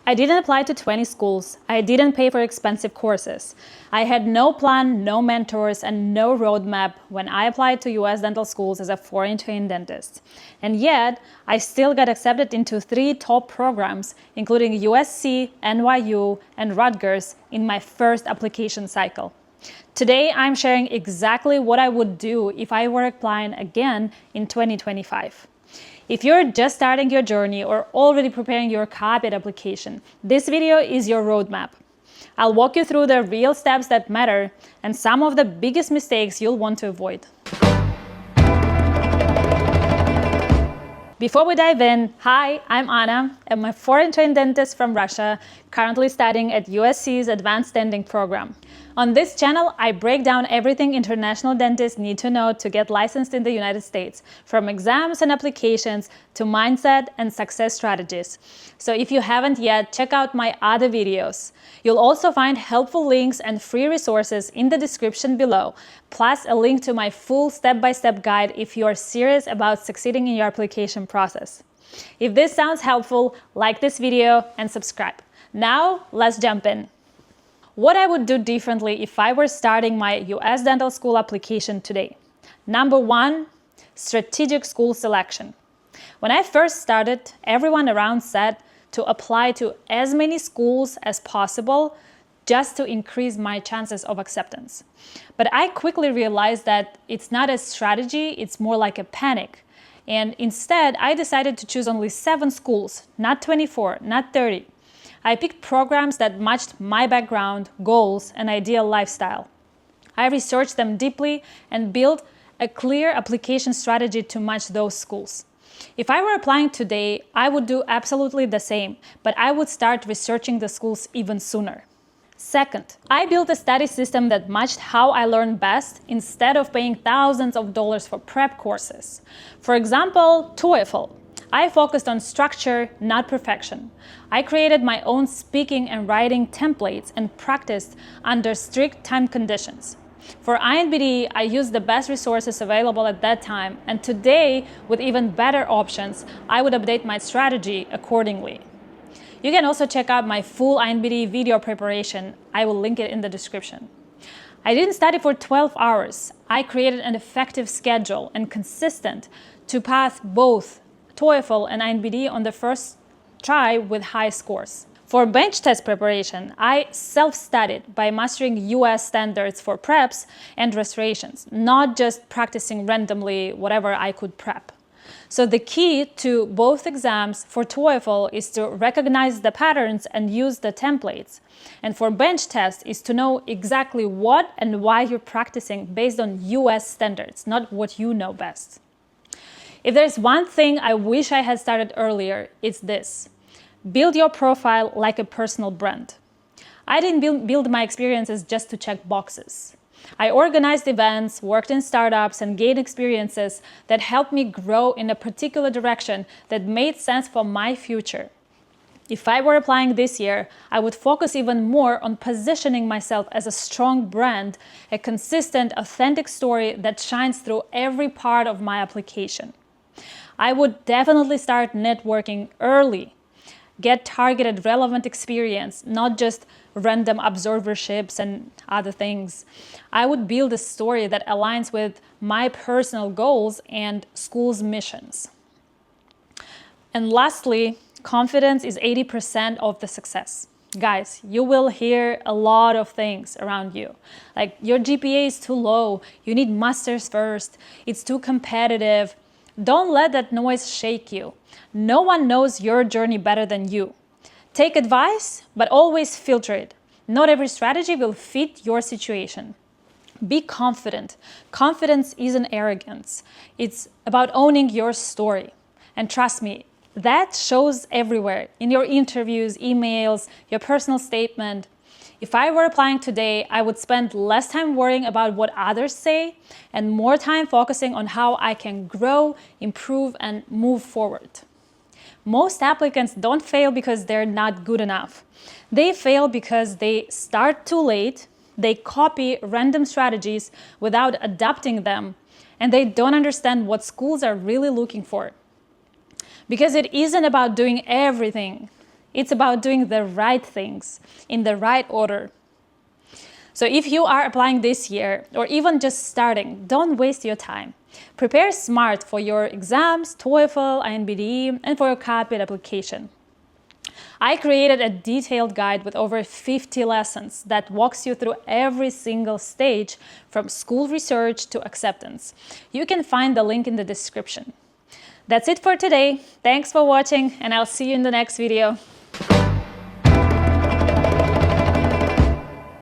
I didn't apply to 20 schools. I didn't pay for expensive courses. I had no plan, no mentors, and no roadmap when I applied to US dental schools as a foreign trained dentist. And yet, I still got accepted into 3 top programs, including USC, NYU, and Rutgers in my first application cycle. Today, I'm sharing exactly what I would do if I were applying again in 2025. If you're just starting your journey or already preparing your CAAPID application, this video is your roadmap. I'll walk you through the real steps that matter and some of the biggest mistakes you'll want to avoid. Before we dive in, hi, I'm Anna. I'm a foreign trained dentist from Russia, currently studying at USC's Advanced Denting program. On this channel, I break down everything international dentists need to know to get licensed in the United States, from exams and applications to mindset and success strategies. So if you haven't yet, check out my other videos. You'll also find helpful links and free resources in the description below, plus a link to my full step-by-step guide if you are serious about succeeding in your application process. If this sounds helpful, like this video and subscribe. Now, let's jump in. What I would do differently if I were starting my US dental school application today. Number 1, strategic school selection. When I first started, everyone around said to apply to as many schools as possible just to increase my chances of acceptance. But I quickly realized that it's not a strategy, it's more like a panic. And instead, I decided to choose only 7 schools, not 24, not 30. I picked programs that matched my background, goals, and ideal lifestyle. I researched them deeply and built a clear application strategy to match those schools. If I were applying today, I would do absolutely the same, but I would start researching the schools even sooner. Second, I built a study system that matched how I learned best instead of paying thousands of dollars for prep courses. For example, TOEFL. I focused on structure, not perfection. I created my own speaking and writing templates and practiced under strict time conditions. For INBDE, I used the best resources available at that time, and today, with even better options, I would update my strategy accordingly. You can also check out my full INBDE video preparation. I will link it in the description. I didn't study for 12 hours. I created an effective schedule and consistent to pass both TOEFL and INBDE on the first try with high scores. For bench test preparation, I self-studied by mastering US standards for preps and restorations, not just practicing randomly whatever I could prep. So the key to both exams for TOEFL is to recognize the patterns and use the templates. And for bench test is to know exactly what and why you're practicing based on US standards, not what you know best. If there's one thing I wish I had started earlier, it's this. Build your profile like a personal brand. I didn't build my experiences just to check boxes. I organized events, worked in startups, and gained experiences that helped me grow in a particular direction that made sense for my future. If I were applying this year, I would focus even more on positioning myself as a strong brand, a consistent, authentic story that shines through every part of my application. I would definitely start networking early. Get targeted, relevant experience, not just random observerships and other things. I would build a story that aligns with my personal goals and school's missions. And lastly, confidence is 80% of the success. Guys, you will hear a lot of things around you. Like, your GPA is too low, you need masters first, it's too competitive. Don't let that noise shake you. No one knows your journey better than you. Take advice, but always filter it. Not every strategy will fit your situation. Be confident. Confidence isn't arrogance. It's about owning your story. And trust me, that shows everywhere, in your interviews, emails, your personal statement. If I were applying today, I would spend less time worrying about what others say and more time focusing on how I can grow, improve, and move forward. Most applicants don't fail because they're not good enough. They fail because they start too late, they copy random strategies without adapting them, and they don't understand what schools are really looking for. Because it isn't about doing everything. It's about doing the right things in the right order. So if you are applying this year or even just starting, don't waste your time. Prepare smart for your exams, TOEFL, INBDE, and for your CAAPID application. I created a detailed guide with over 50 lessons that walks you through every single stage from school research to acceptance. You can find the link in the description. That's it for today. Thanks for watching, and I'll see you in the next video.